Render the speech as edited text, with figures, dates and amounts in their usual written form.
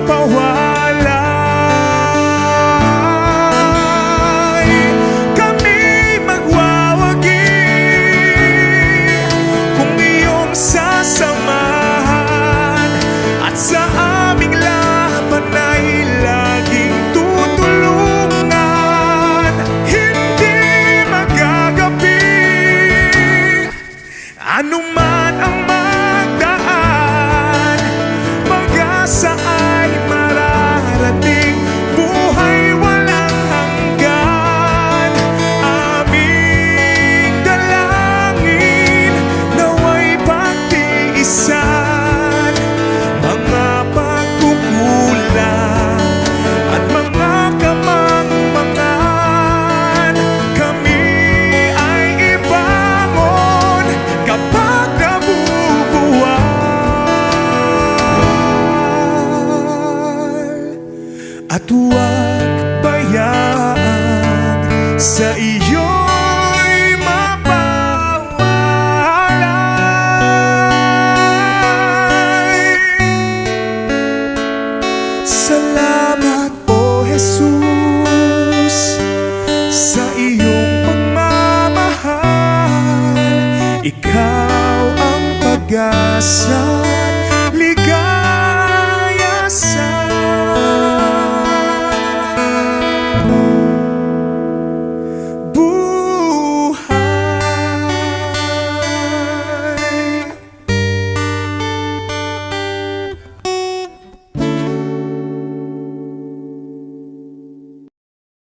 pawalay. Kami magwawagi kung iyong sasamahan, at sa aming laban ay laging tutulungan. Hindi magagapi anuman ang magdaan, pag-asa ay mararating, buhay walang hanggan. Aming dalangin naway pagtiisan mga pagkukulang at mga kamangmangan. Kami ay ibangon kapag nabubuwal, at huwag bayaan sa iyo'y mapawalay. Salamat, O Jesus, sa iyong pagmamahal. Ikaw ang pag-asa